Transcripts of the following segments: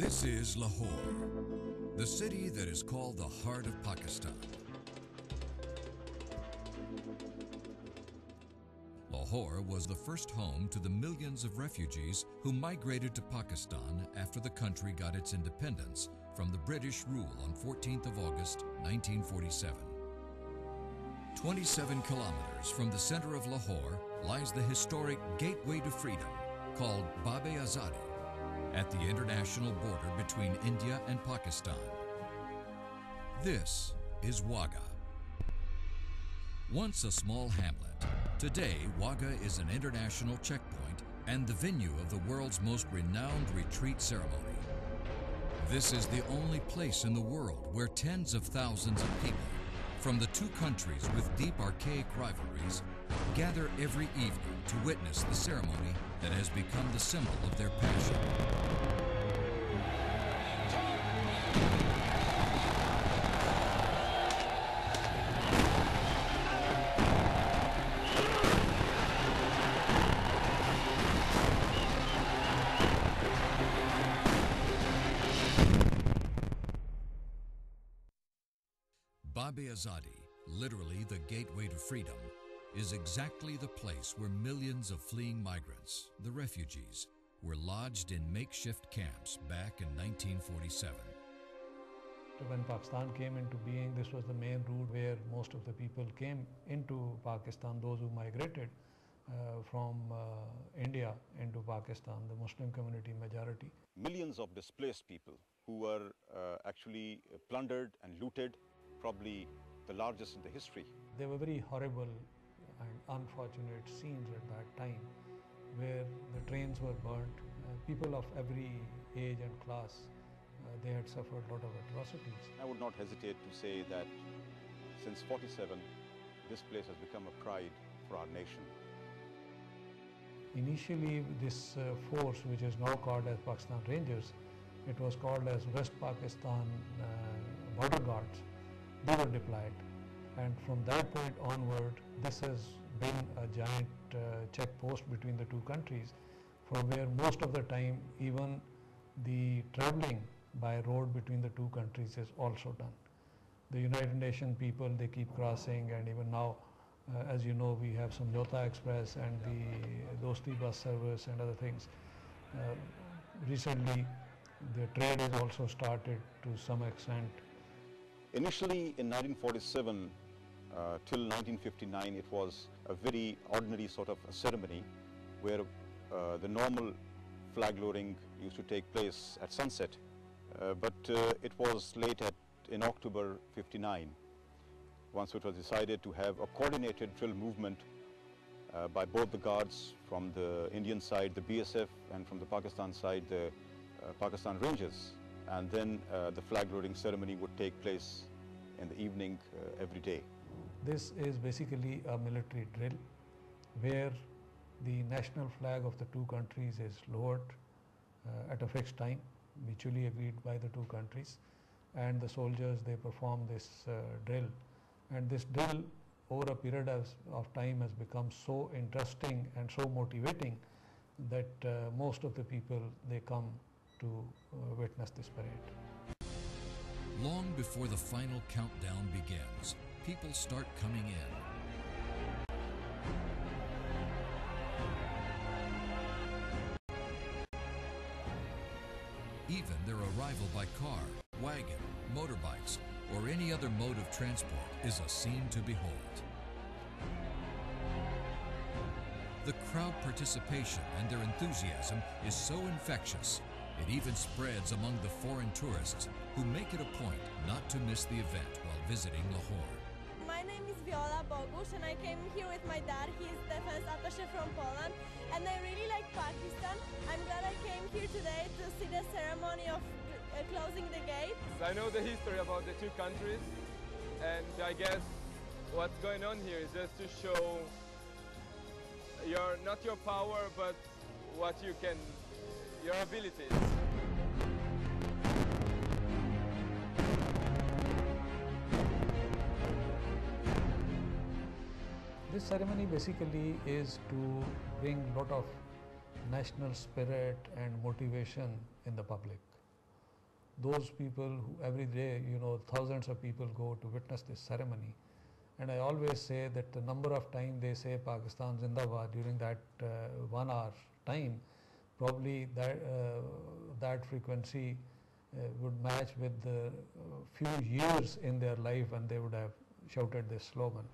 This is Lahore, the city that is called the heart of Pakistan. Lahore was the first home to the millions of refugees who migrated to Pakistan after the country got its independence from the British rule on 14th of August, 1947. 27 kilometers from the center of Lahore lies the historic Gateway to Freedom, called Wagha Azadi, at the international border between India and Pakistan. This is Wagha. Once a small hamlet, today Wagha is an international checkpoint and the venue of the world's most renowned retreat ceremony. This is the only place in the world where tens of thousands of people from the two countries with deep archaic rivalries gather every evening to witness the ceremony that has become the symbol of their passion. Wagha Azadi, literally the gateway to freedom, is exactly the place where millions of fleeing migrants, the refugees, were lodged in makeshift camps back in 1947. When Pakistan came into being, this was the main route where most of the people came into Pakistan, those who migrated from India into Pakistan, the Muslim community majority. Millions of displaced people who were actually plundered and looted, probably the largest in the history. There were very horrible and unfortunate scenes at that time where the trains were burnt. People of every age and class, they had suffered a lot of atrocities. I would not hesitate to say that since 47, this place has become a pride for our nation. Initially, this force, which is now called as Pakistan Rangers, it was called as West Pakistan Border Guards. They were deployed, and from that point onward, this has been a giant check post between the two countries, from where most of the time even the traveling by road between the two countries is also done. The United Nations people, they keep crossing, and even now, as you know, we have Samjhauta Express and the Dosti bus service and other things. Recently, the trade has also started to some extent. Initially, in 1947 till 1959, it was a very ordinary sort of a ceremony where the normal flag lowering used to take place at sunset. But it was late in October 59, once it was decided to have a coordinated drill movement by both the guards from the Indian side, the BSF, and from the Pakistan side, the Pakistan Rangers. And then the flag lowering ceremony would take place in the evening every day. This is basically a military drill where the national flag of the two countries is lowered at a fixed time, mutually agreed by the two countries, and the soldiers, they perform this drill. And this drill over a period of time has become so interesting and so motivating that most of the people, they come to witness this parade. Long before the final countdown begins, people start coming in. Even their arrival by car, wagon, motorbikes, or any other mode of transport is a scene to behold. The crowd participation and their enthusiasm is so infectious, it even spreads among the foreign tourists who make it a point not to miss the event while visiting Lahore. My name is and I came here with my dad. He's defense attaché from Poland, and I really like Pakistan. I'm glad I came here today to see the ceremony of closing the gates. I know the history about the two countries, and I guess what's going on here is just to show not your power, but what you can, your abilities. This ceremony basically is to bring a lot of national spirit and motivation in the public. those people who every day, thousands of people go to witness this ceremony. And I always say that the number of times they say Pakistan Zindabad during that 1 hour time, probably that frequency would match with the few years in their life when they would have shouted this slogan.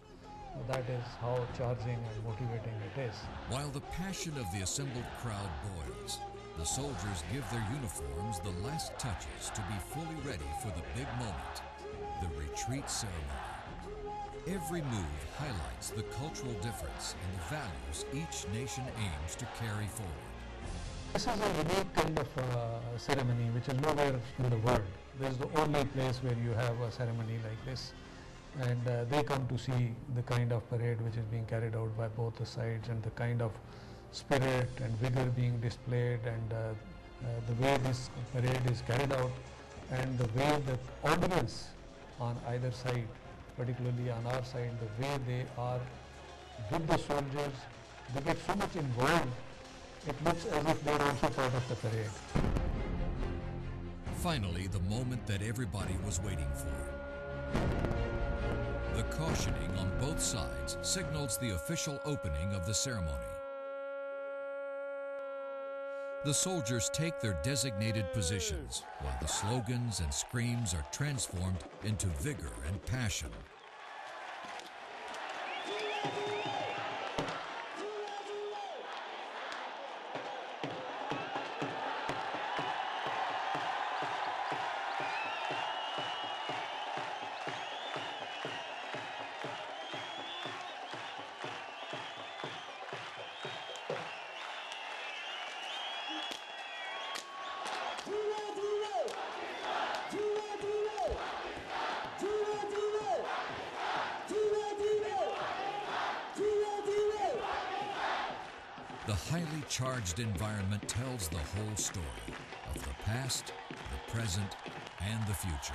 So that is how charging and motivating it is. While the passion of the assembled crowd boils, the soldiers give their uniforms the last touches to be fully ready for the big moment, the retreat ceremony. Every move highlights the cultural difference and the values each nation aims to carry forward. This is a unique kind of ceremony which is nowhere in the world. This is the only place where you have a ceremony like this. And they come to see the kind of parade which is being carried out by both the sides, and the kind of spirit and vigor being displayed, and the way this parade is carried out, and the way the audience on either side, particularly on our side, the way they are with the soldiers, they get so much involved, it looks as if they are also part of the parade. Finally, the moment that everybody was waiting for. The cautioning on both sides signals the official opening of the ceremony. The soldiers take their designated positions, while the slogans and screams are transformed into vigor and passion. The highly charged environment tells the whole story of the past, the present, and the future.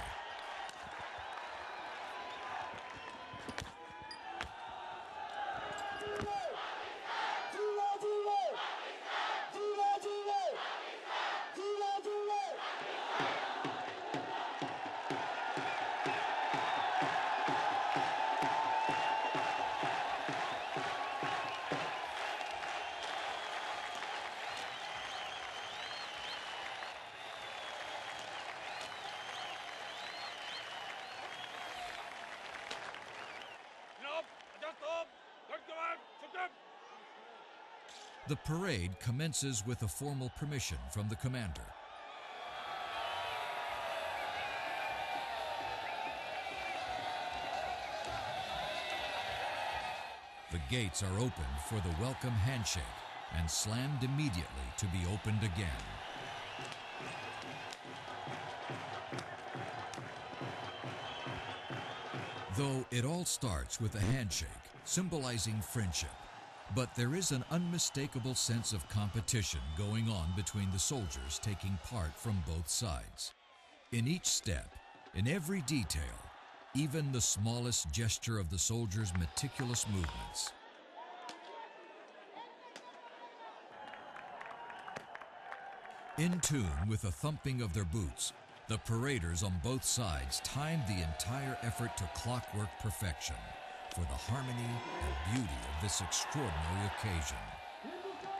The parade commences with a formal permission from the commander. The gates are opened for the welcome handshake and slammed immediately to be opened again. Though it all starts with a handshake, symbolizing friendship, but there is an unmistakable sense of competition going on between the soldiers taking part from both sides. In each step, in every detail, even the smallest gesture of the soldiers' meticulous movements. In tune with the thumping of their boots, the paraders on both sides timed the entire effort to clockwork perfection for the harmony and beauty of this extraordinary occasion.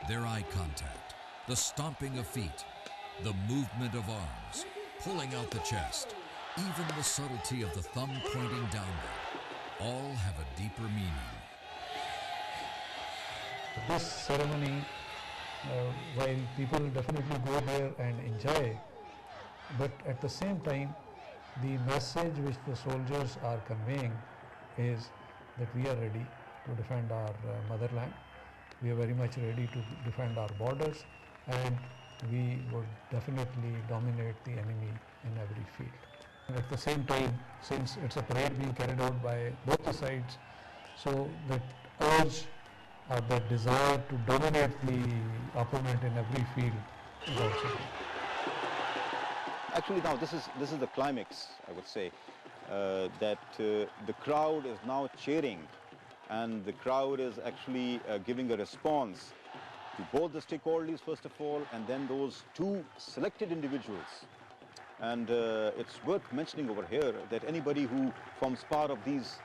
Their eye contact, the stomping of feet, the movement of arms, pulling out the chest, even the subtlety of the thumb pointing downward, all have a deeper meaning. This ceremony, while people definitely go there and enjoy, but at the same time, the message which the soldiers are conveying is that we are ready to defend our motherland. We are very much ready to defend our borders, and we would definitely dominate the enemy in every field. And at the same time, since it's a parade being carried out by both the sides, so that urge or that desire to dominate the opponent in every field is also there. Actually, now this is the climax, I would say, that the crowd is now cheering, and the crowd is actually giving a response to both the stakeholders first of all, and then those two selected individuals. And it's worth mentioning over here that anybody who forms part of these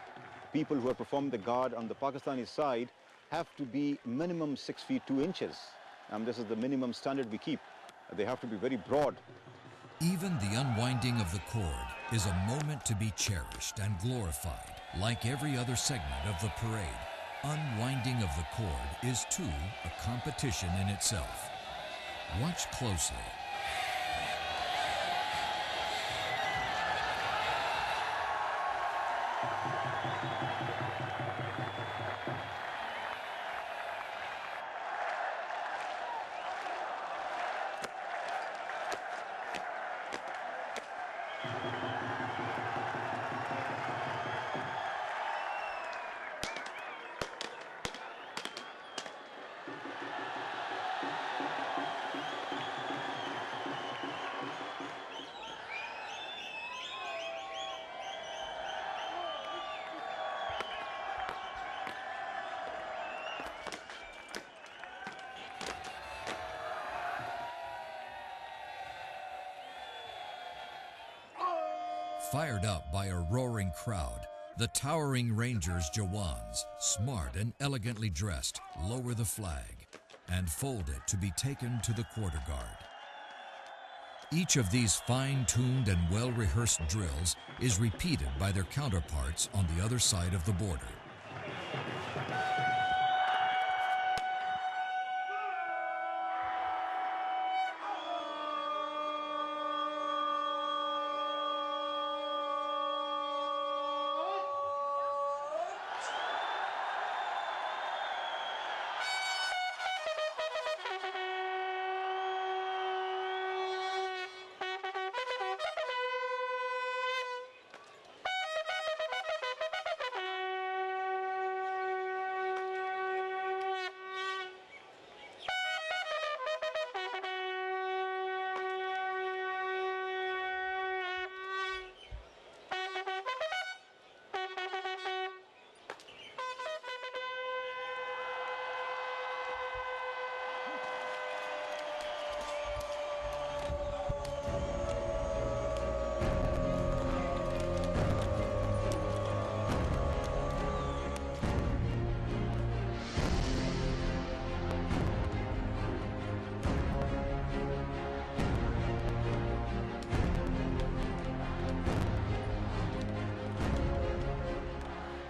people who are performing the guard on the Pakistani side have to be minimum 6 feet 2 inches. This is the minimum standard we keep. They have to be very broad. Even the unwinding of the cord is a moment to be cherished and glorified. Like every other segment of the parade, unwinding of the cord is too a competition in itself. Watch closely. Fired up by a roaring crowd, the towering Rangers Jawans, smart and elegantly dressed, lower the flag and fold it to be taken to the quarter guard. Each of these fine-tuned and well-rehearsed drills is repeated by their counterparts on the other side of the border.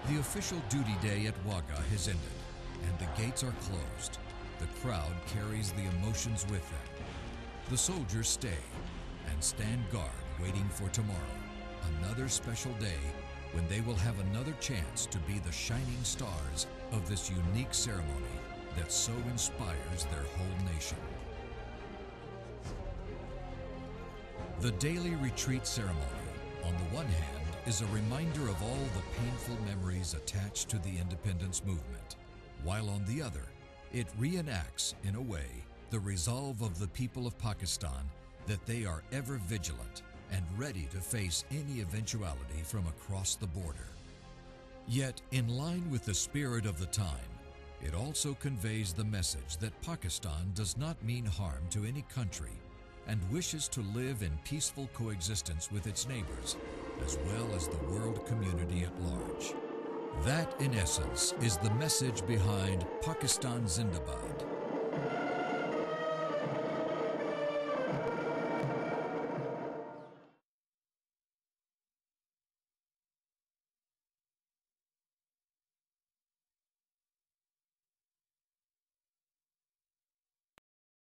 The official duty day at Wagha has ended, and the gates are closed. The crowd carries the emotions with them. The soldiers stay and stand guard, waiting for tomorrow, another special day when they will have another chance to be the shining stars of this unique ceremony that so inspires their whole nation. The daily retreat ceremony, on the one hand, is a reminder of all the painful memories attached to the independence movement, while on the other, it reenacts, in a way, the resolve of the people of Pakistan that they are ever vigilant and ready to face any eventuality from across the border. Yet, in line with the spirit of the time, it also conveys the message that Pakistan does not mean harm to any country and wishes to live in peaceful coexistence with its neighbors, as well as the world community at large. That, in essence, is the message behind Pakistan Zindabad.